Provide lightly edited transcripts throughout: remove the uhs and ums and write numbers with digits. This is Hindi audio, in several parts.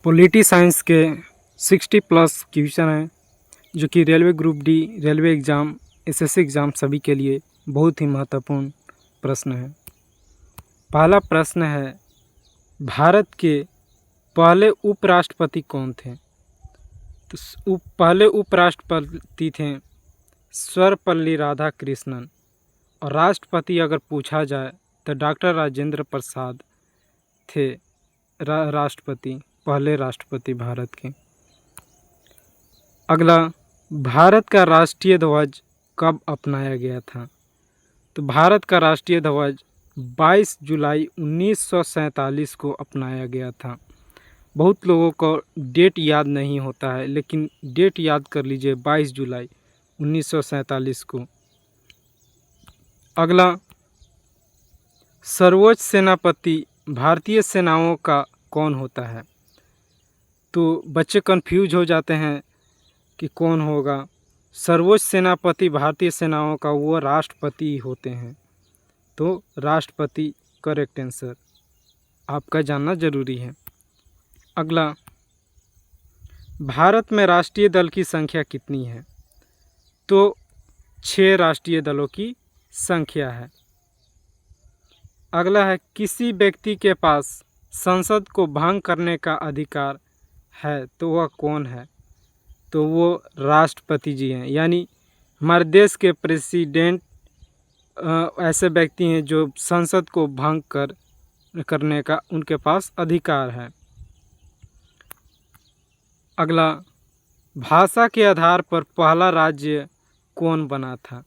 पॉलिटी साइंस के 60 प्लस क्वेश्चन हैं जो कि railway group D, railway exam, SSC exam सभी के लिए बहुत ही महत्वपूर्ण प्रश्न है। पहला प्रश्न है, भारत के पहले उपराष्ट्रपति कौन थे? तो पहले उपराष्ट्रपति थे सर्वपल्ली राधाकृष्णन, और राष्ट्रपति अगर पूछा जाए तो डॉक्टर राजेंद्र प्रसाद थे राष्ट्रपति, पहले राष्ट्रपति भारत के। अगला, भारत का राष्ट्रीय ध्वज कब अपनाया गया था? तो भारत का राष्ट्रीय ध्वज 22 जुलाई 1947 को अपनाया गया था। बहुत लोगों को डेट याद नहीं होता है, लेकिन डेट याद कर लीजिए, 22 जुलाई 1947 को। अगला, सर्वोच्च सेनापति भारतीय सेनाओं का कौन होता है? तो बच्चे कंफ्यूज हो जाते हैं कि कौन होगा। सर्वोच्च सेनापति भारतीय सेनाओं का वो राष्ट्रपति होते हैं। तो राष्ट्रपति करेक्ट आंसर, आपका जानना जरूरी है। अगला, भारत में राष्ट्रीय दल की संख्या कितनी है? तो 6 राष्ट्रीय दलों की संख्या है। अगला है, किसी व्यक्ति के पास संसद को भंग करने का अधिकार है, तो वह कौन है? तो वो राष्ट्रपति जी हैं, यानी हमारे देश के प्रेसिडेंट ऐसे व्यक्ति हैं जो संसद को भंग करने का उनके पास अधिकार है। अगला, भाषा के आधार पर पहला राज्य कौन बना था?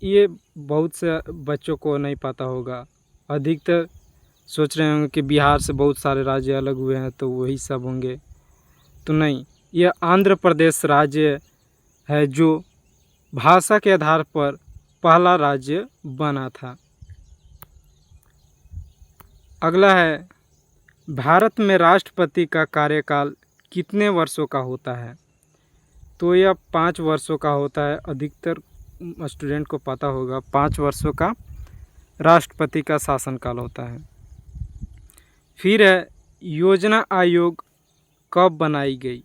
ये बहुत से बच्चों को नहीं पता होगा। अधिकतर सोच रहे होंगे कि बिहार से बहुत सारे राज्य अलग हुए हैं तो वही सब होंगे, तो नहीं, यह आंध्र प्रदेश राज्य है जो भाषा के आधार पर पहला राज्य बना था। अगला है, भारत में राष्ट्रपति का कार्यकाल कितने वर्षों का होता है? तो यह 5 वर्षों का होता है। अधिकतर स्टूडेंट को पता होगा, 5 वर्षों का राष्ट्रपति का शासनकाल होता है। फिर है, योजना आयोग कब बनाई गई?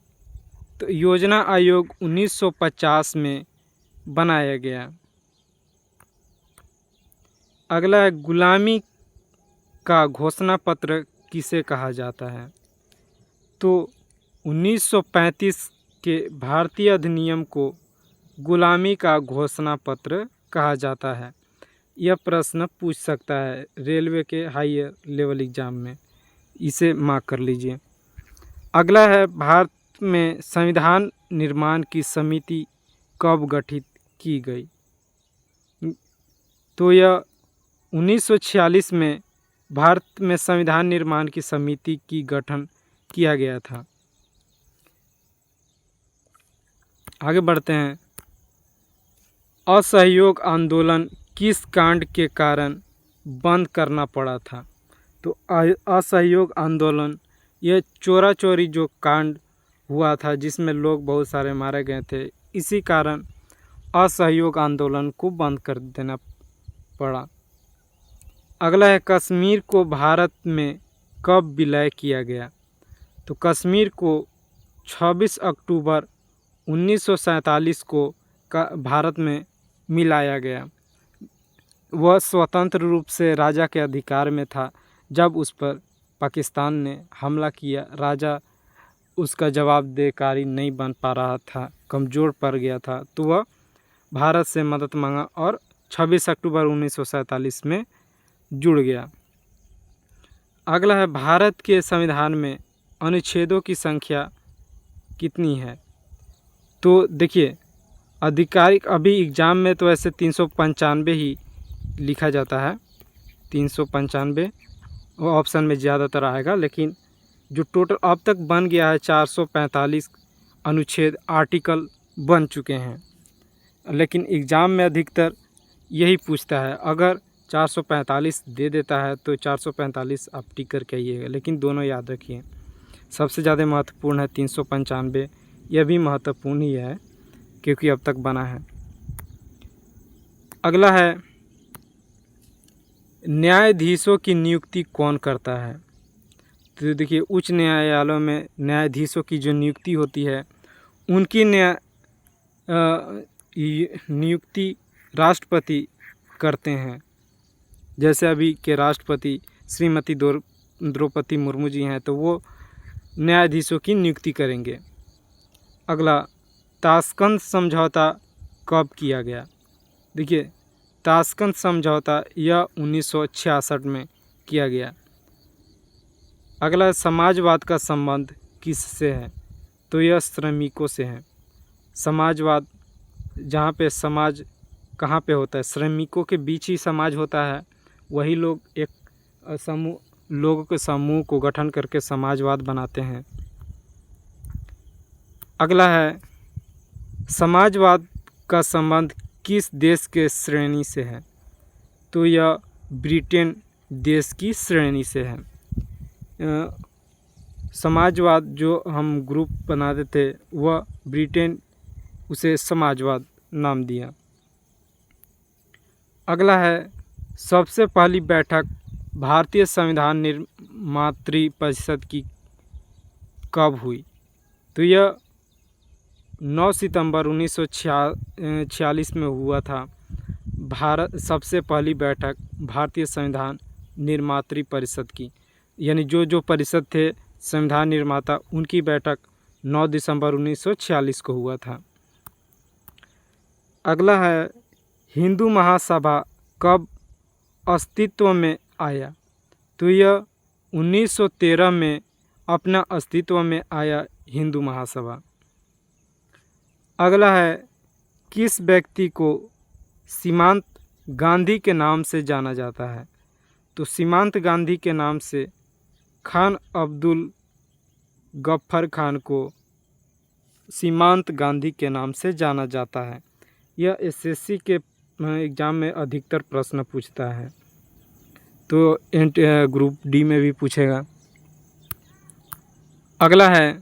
तो योजना आयोग 1950 में बनाया गया। अगला है, गुलामी का घोषणा पत्र किसे कहा जाता है? तो 1935 के भारतीय अधिनियम को गुलामी का घोषणा पत्र कहा जाता है। यह प्रश्न पूछ सकता है रेलवे के हायर लेवल एग्जाम में, इसे मार्क कर लीजिए। अगला है, भारत में संविधान निर्माण की समिति कब गठित की गई? तो यह 1946 में भारत में संविधान निर्माण की समिति की गठन किया गया था। आगे बढ़ते हैं, असहयोग आंदोलन किस कांड के कारण बंद करना पड़ा था? तो असहयोग आंदोलन, यह चोरा चोरी जो कांड हुआ था जिसमें लोग बहुत सारे मारे गए थे, इसी कारण असहयोग आंदोलन को बंद कर देना पड़ा। अगला है, कश्मीर को भारत में कब विलय किया गया? तो कश्मीर को 26 अक्टूबर 1947 को भारत में मिलाया गया। वह स्वतंत्र रूप से राजा के अधिकार में था। जब उस पर पाकिस्तान ने हमला किया, राजा उसका जवाबदेही नहीं बन पा रहा था, कमज़ोर पड़ गया था, तो वह भारत से मदद मांगा और 26 अक्टूबर 1947 में जुड़ गया। अगला है, भारत के संविधान में अनुच्छेदों की संख्या कितनी है? तो देखिए, आधिकारिक अभी एग्ज़ाम में तो ऐसे 395 ही लिखा जाता है, 395 वो ऑप्शन में ज़्यादातर आएगा, लेकिन जो टोटल अब तक बन गया है 445 अनुच्छेद आर्टिकल बन चुके हैं। लेकिन एग्ज़ाम में अधिकतर यही पूछता है, अगर 445 दे देता है तो 445 आप टिक करके आइएगा, लेकिन दोनों याद रखिए। सबसे ज़्यादा महत्वपूर्ण है 395, यह भी महत्वपूर्ण ही है क्योंकि अब तक बना है। अगला है, न्यायाधीशों की नियुक्ति कौन करता है? तो देखिए उच्च न्यायालयों में न्यायाधीशों की जो नियुक्ति होती है उनकी नियुक्ति राष्ट्रपति करते हैं। जैसे अभी के राष्ट्रपति श्रीमती द्रौपदी मुर्मू जी हैं, तो वो न्यायाधीशों की नियुक्ति करेंगे। अगला, ताशकंद समझौता कब किया गया? देखिए ताशकंद समझौता यह 1966 में किया गया। अगला, समाजवाद का संबंध किससे है? तो यह श्रमिकों से है। समाजवाद, जहाँ पे समाज कहाँ पे होता है? श्रमिकों के बीच ही समाज होता है। वही लोग एक लोगों के समूह को गठन करके समाजवाद बनाते हैं। अगला है, समाजवाद का संबंध किस देश के श्रेणी से है? तो यह ब्रिटेन देश की श्रेणी से है। समाजवाद जो हम ग्रुप बनाते थे वह ब्रिटेन उसे समाजवाद नाम दिया। अगला है, सबसे पहली बैठक भारतीय संविधान निर्मात्री परिषद की कब हुई? तो यह 9 सितंबर 1946 में हुआ था। सबसे पहली बैठक भारतीय संविधान निर्मात्री परिषद की, यानी जो परिषद थे संविधान निर्माता, उनकी बैठक 9 दिसंबर 1946 को हुआ था। अगला है, हिंदू महासभा कब अस्तित्व में आया? तो यह 1913 में अपना अस्तित्व में आया हिंदू महासभा। अगला है, किस व्यक्ति को सीमांत गांधी के नाम से जाना जाता है? तो सीमांत गांधी के नाम से खान अब्दुल गफ्फर खान को सीमांत गांधी के नाम से जाना जाता है। यह एसएससी के एग्ज़ाम में अधिकतर प्रश्न पूछता है, तो ग्रुप डी में भी पूछेगा। अगला है,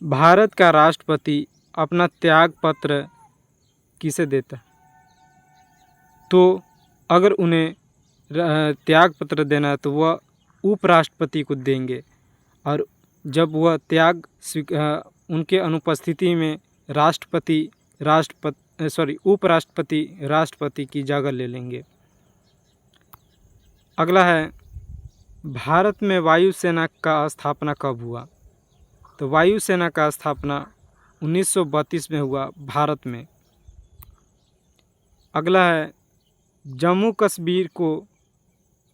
भारत का राष्ट्रपति अपना त्याग पत्र किसे देता? तो अगर उन्हें त्याग पत्र देना है तो वह उपराष्ट्रपति को देंगे, और जब वह त्याग उनके अनुपस्थिति में उपराष्ट्रपति राष्ट्रपति की जगह ले लेंगे। अगला है, भारत में वायुसेना का स्थापना कब हुआ? तो वायुसेना का स्थापना 1932 में हुआ भारत में। अगला है, जम्मू कश्मीर को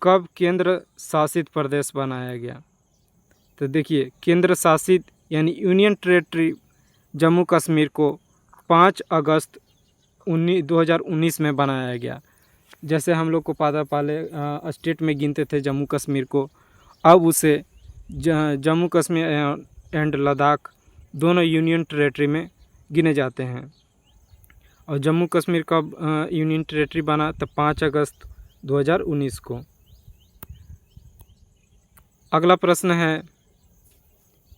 कब केंद्र शासित प्रदेश बनाया गया? तो देखिए केंद्र शासित यानी यूनियन टेरेटरी जम्मू कश्मीर को 5 अगस्त 2019 में बनाया गया। जैसे हम लोग को पहले स्टेट में गिनते थे जम्मू कश्मीर को, अब उसे जम्मू कश्मीर एंड लद्दाख दोनों यूनियन टेरेटरी में गिने जाते हैं। और जम्मू कश्मीर कब यूनियन टेरेटरी बना? तो 5 अगस्त 2019 को। अगला प्रश्न है,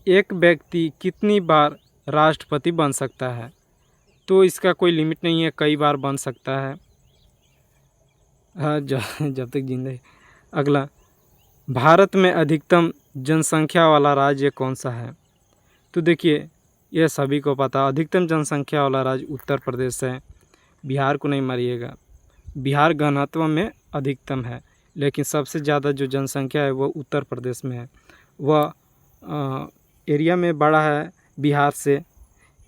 एक व्यक्ति कितनी बार राष्ट्रपति बन सकता है? तो इसका कोई लिमिट नहीं है, कई बार बन सकता है जब तक जिंदा है। अगला, भारत में अधिकतम जनसंख्या वाला राज्य कौन सा है? तो देखिए यह सभी को पता, अधिकतम जनसंख्या वाला राज्य उत्तर प्रदेश है। बिहार को नहीं मारिएगा, बिहार घनत्व में अधिकतम है, लेकिन सबसे ज़्यादा जो जनसंख्या है वो उत्तर प्रदेश में है। वह एरिया में बड़ा है बिहार से,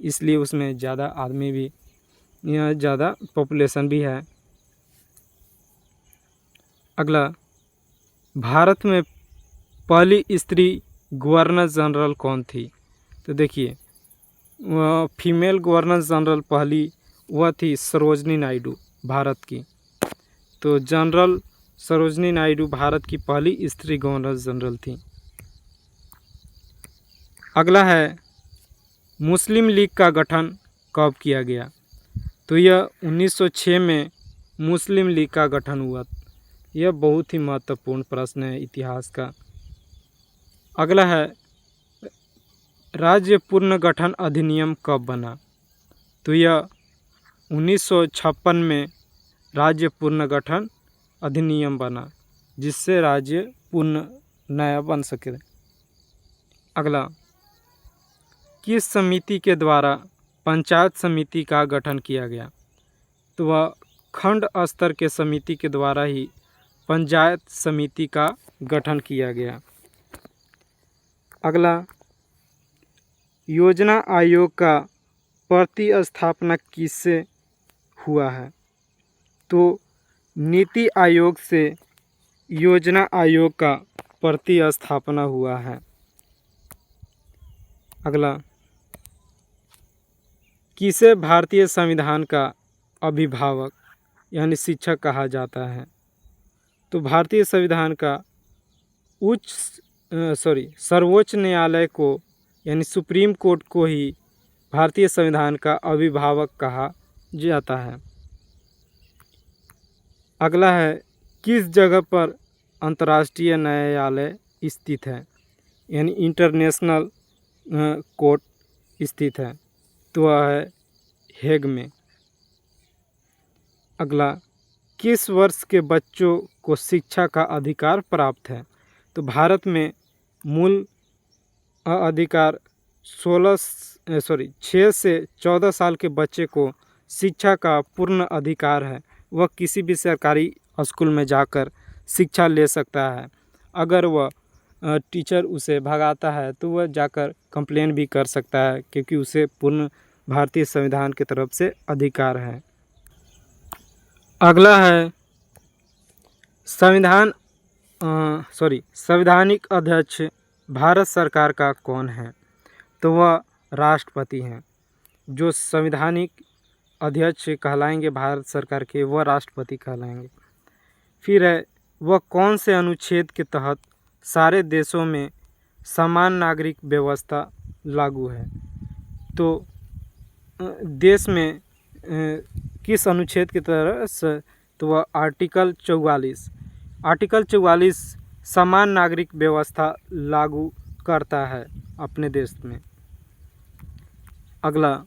इसलिए उसमें ज़्यादा आदमी भी, यहाँ ज़्यादा पॉपुलेशन भी है। अगला, भारत में पहली स्त्री गवर्नर जनरल कौन थी? तो देखिए फीमेल गवर्नर जनरल पहली वह थी सरोजनी नायडू, भारत की। तो जनरल सरोजनी नायडू भारत की पहली स्त्री गवर्नर जनरल थी। अगला है, मुस्लिम लीग का गठन कब किया गया? तो यह 1906 में मुस्लिम लीग का गठन हुआ। यह बहुत ही महत्वपूर्ण प्रश्न है इतिहास का। अगला है, राज्य पुनर्गठन अधिनियम कब बना? तो यह 1956 में राज्य पुनर्गठन अधिनियम बना, जिससे राज्य पुनः नया बन सके। अगला, किस समिति के द्वारा पंचायत समिति का गठन किया गया? तो वह खंड स्तर के समिति के द्वारा ही पंचायत समिति का गठन किया गया। अगला, योजना आयोग का प्रतिस्थापना किससे हुआ है? तो नीति आयोग से योजना आयोग का प्रतिस्थापना हुआ है। अगला, किसे भारतीय संविधान का अभिभावक यानी शिक्षक कहा जाता है? तो भारतीय संविधान का सर्वोच्च न्यायालय को यानी सुप्रीम कोर्ट को ही भारतीय संविधान का अभिभावक कहा जाता है। अगला है, किस जगह पर अंतर्राष्ट्रीय न्यायालय स्थित है यानी इंटरनेशनल कोर्ट स्थित है? तो वह है हेग में। अगला, किस वर्ष के बच्चों को शिक्षा का अधिकार प्राप्त है? तो भारत में मूल अधिकार 6 से 14 साल के बच्चे को शिक्षा का पूर्ण अधिकार है। वह किसी भी सरकारी स्कूल में जाकर शिक्षा ले सकता है। अगर वह टीचर उसे भगाता है तो वह जाकर कंप्लेन भी कर सकता है, क्योंकि उसे पूर्ण भारतीय संविधान की तरफ से अधिकार है। अगला है, संवैधानिक अध्यक्ष भारत सरकार का कौन है? तो वह राष्ट्रपति हैं। जो संवैधानिक अध्यक्ष कहलाएंगे भारत सरकार के, वह राष्ट्रपति कहलाएंगे। फिर है, वह कौन से अनुच्छेद के तहत सारे देशों में समान नागरिक व्यवस्था लागू है? तो देश में किस अनुच्छेद की तरह? तो वह आर्टिकल 44 समान नागरिक व्यवस्था लागू करता है अपने देश में। अगला,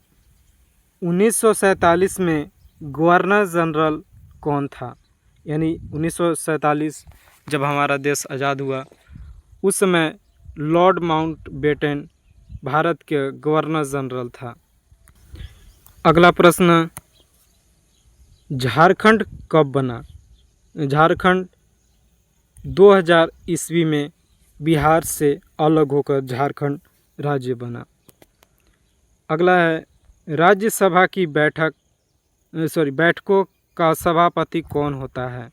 1947 में गवर्नर जनरल कौन था? यानी 1947 जब हमारा देश आज़ाद हुआ उस समय लॉर्ड माउंटबेटन भारत के गवर्नर जनरल था। अगला प्रश्न, झारखंड कब बना? झारखंड 2000 ईस्वी में बिहार से अलग होकर झारखंड राज्य बना। अगला है, राज्यसभा की बैठकों का सभापति कौन होता है?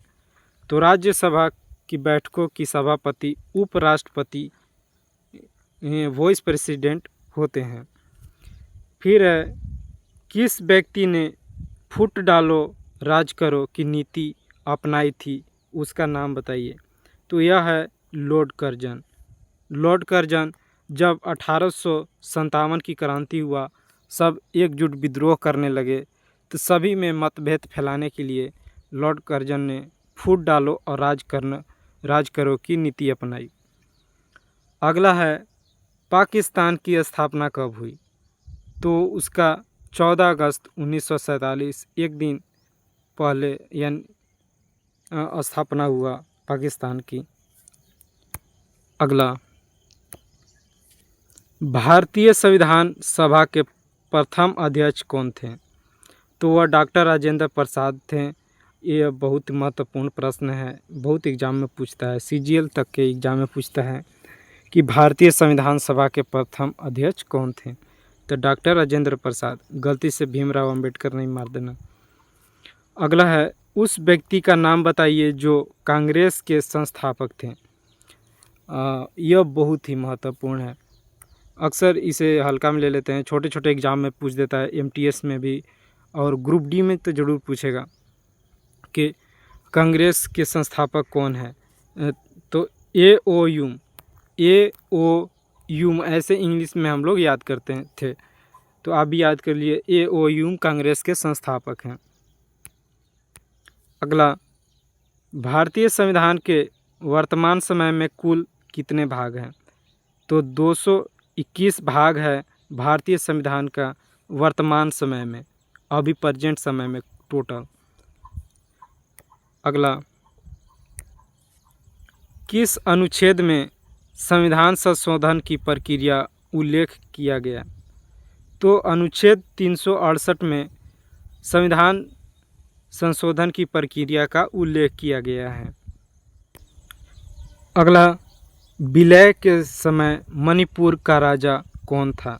तो राज्यसभा की बैठकों की सभापति उपराष्ट्रपति वाइस प्रेसिडेंट होते हैं। फिर है, किस व्यक्ति ने फुट डालो राज करो की नीति अपनाई थी? उसका नाम बताइए। तो यह है लॉर्ड कर्जन। लॉर्ड कर्जन जब 1857 की क्रांति हुआ, सब एकजुट विद्रोह करने लगे, तो सभी में मतभेद फैलाने के लिए लॉर्ड कर्जन ने फूट डालो और राज करो की नीति अपनाई। अगला है, पाकिस्तान की स्थापना कब हुई? तो उसका 14 अगस्त 1947 एक दिन पहले यानी स्थापना हुआ पाकिस्तान की। अगला, भारतीय संविधान सभा के प्रथम अध्यक्ष कौन थे? तो वह डॉक्टर राजेंद्र प्रसाद थे। ये बहुत महत्वपूर्ण प्रश्न है, बहुत एग्जाम में पूछता है, CGL तक के एग्जाम में पूछता है कि भारतीय संविधान सभा के प्रथम अध्यक्ष कौन थे? तो डॉक्टर राजेंद्र प्रसाद। गलती से भीमराव अंबेडकर नहीं मार देना। अगला है, उस व्यक्ति का नाम बताइए जो कांग्रेस के संस्थापक थे। यह बहुत ही महत्वपूर्ण है, अक्सर इसे हल्का में ले लेते हैं, छोटे छोटे एग्जाम में पूछ देता है, MTS में भी और ग्रुप D में तो ज़रूर पूछेगा कि कांग्रेस के संस्थापक कौन है। तो AO ह्यूम ऐसे इंग्लिश में हम लोग याद करते थे, तो आप भी याद कर लिए, AO ह्यूम कांग्रेस के संस्थापक हैं। अगला, भारतीय संविधान के वर्तमान समय में कुल कितने भाग हैं? तो 221 भाग है भारतीय संविधान का वर्तमान समय में, अभी प्रेजेंट समय में टोटल। अगला, किस अनुच्छेद में संविधान संशोधन की प्रक्रिया उल्लेख किया गया। तो अनुच्छेद 368 में संविधान संशोधन की प्रक्रिया का उल्लेख किया गया है। अगला, विलय के समय मणिपुर का राजा कौन था?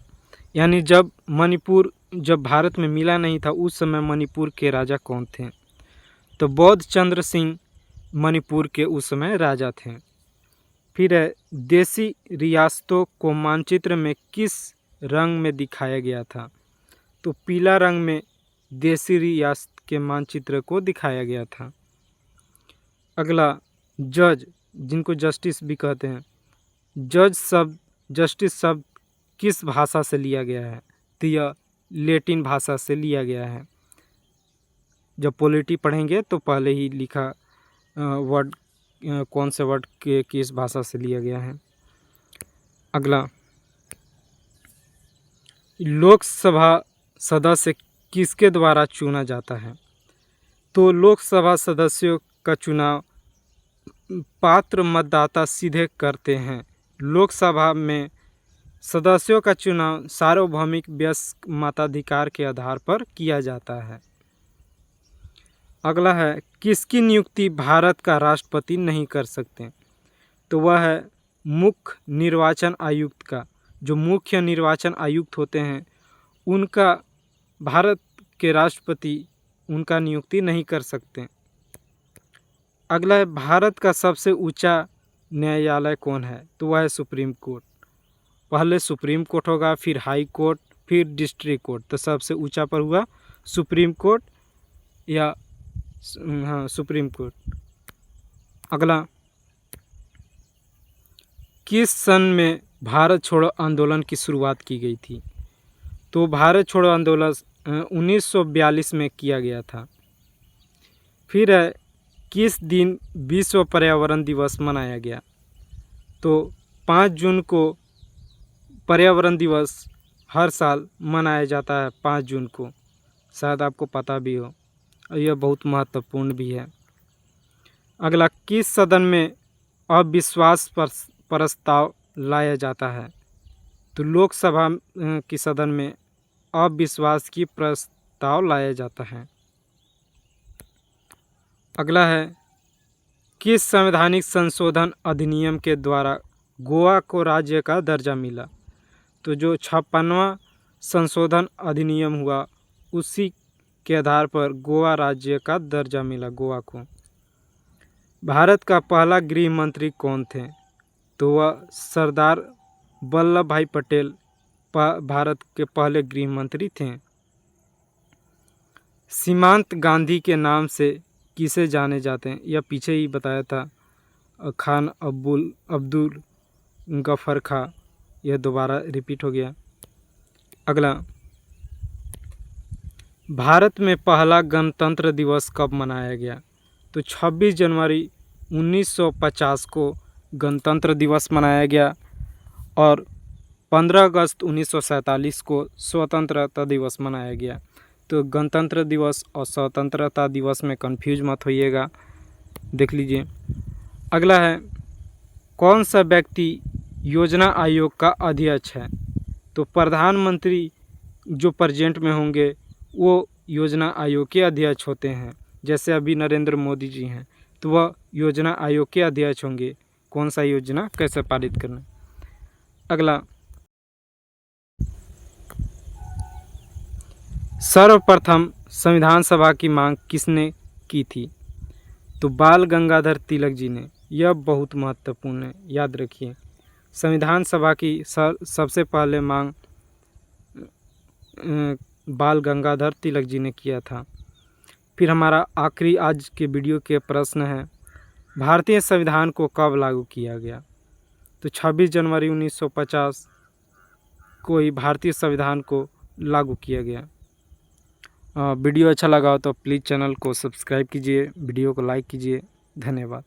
यानी जब मणिपुर भारत में मिला नहीं था उस समय मणिपुर के राजा कौन थे? तो बौद्ध चंद्र सिंह मणिपुर के उस समय राजा थे। फिर है, देशी रियासतों को मानचित्र में किस रंग में दिखाया गया था? तो पीला रंग में देशी रियासत के मानचित्र को दिखाया गया था। अगला, जज, जिनको जस्टिस भी कहते हैं, जस्टिस शब्द किस भाषा से लिया गया है? तो यह लैटिन भाषा से लिया गया है। जब पॉलिटी पढ़ेंगे तो पहले ही लिखा वर्ड कौन से वर्ड के किस भाषा से लिया गया है। अगला, लोकसभा सदस्य किसके द्वारा चुना जाता है? तो लोकसभा सदस्यों का चुनाव पात्र मतदाता सीधे करते हैं। लोकसभा में सदस्यों का चुनाव सार्वभौमिक वयस्क मताधिकार के आधार पर किया जाता है। अगला है, किसकी नियुक्ति भारत का राष्ट्रपति नहीं कर सकते? तो वह है मुख्य निर्वाचन आयुक्त का। जो मुख्य निर्वाचन आयुक्त होते हैं उनका भारत के राष्ट्रपति उनका नियुक्ति नहीं कर सकते। अगला है, भारत का सबसे ऊंचा न्यायालय कौन है? तो वह है सुप्रीम कोर्ट। पहले सुप्रीम कोर्ट होगा, फिर हाई कोर्ट, फिर डिस्ट्रिक्ट कोर्ट। तो सबसे ऊंचा पर हुआ सुप्रीम कोर्ट या सुप्रीम कोर्ट। अगला, किस सन में भारत छोड़ो आंदोलन की शुरुआत की गई थी? तो भारत छोड़ो आंदोलन 1942 में किया गया था। फिर है, किस दिन विश्व पर्यावरण दिवस मनाया गया? तो 5 जून को पर्यावरण दिवस हर साल मनाया जाता है 5 जून को, शायद आपको पता भी हो, और यह बहुत महत्वपूर्ण भी है। अगला, किस सदन में अविश्वास प्रस्ताव लाया जाता है? तो लोकसभा की सदन में अविश्वास की प्रस्ताव लाया जाता है। अगला है, किस संवैधानिक संशोधन अधिनियम के द्वारा गोवा को राज्य का दर्जा मिला? तो जो 56वां संशोधन अधिनियम हुआ उसी के आधार पर गोवा राज्य का दर्जा मिला गोवा को। भारत का पहला गृह मंत्री कौन थे? तो वह सरदार वल्लभ भाई पटेल भारत के पहले गृह मंत्री थे। सीमांत गांधी के नाम से किसे जाने जाते हैं? यह पीछे ही बताया था, खान अब्दुल गफर खां। यह दोबारा रिपीट हो गया। अगला, भारत में पहला गणतंत्र दिवस कब मनाया गया? तो 26 जनवरी 1950 को गणतंत्र दिवस मनाया गया और 15 अगस्त 1947 को स्वतंत्रता दिवस मनाया गया। तो गणतंत्र दिवस और स्वतंत्रता दिवस में कंफ्यूज मत होइएगा, देख लीजिए। अगला है, कौन सा व्यक्ति योजना आयोग का अध्यक्ष है? तो प्रधानमंत्री जो प्रेजेंट में होंगे वो योजना आयोग के अध्यक्ष होते हैं। जैसे अभी नरेंद्र मोदी जी हैं तो वह योजना आयोग के अध्यक्ष होंगे, कौन सा योजना कैसे पारित करना। अगला, सर्वप्रथम संविधान सभा की मांग किसने की थी? तो बाल गंगाधर तिलक जी ने। यह बहुत महत्वपूर्ण है, याद रखिए। संविधान सभा की सबसे पहले मांग बाल गंगाधर तिलक जी ने किया था। फिर हमारा आखिरी आज के वीडियो के प्रश्न है, भारतीय संविधान को कब लागू किया गया? तो 26 जनवरी 1950 को ही भारतीय संविधान को लागू किया गया। वीडियो अच्छा लगा हो तो प्लीज़ चैनल को सब्सक्राइब कीजिए, वीडियो को लाइक कीजिए। धन्यवाद।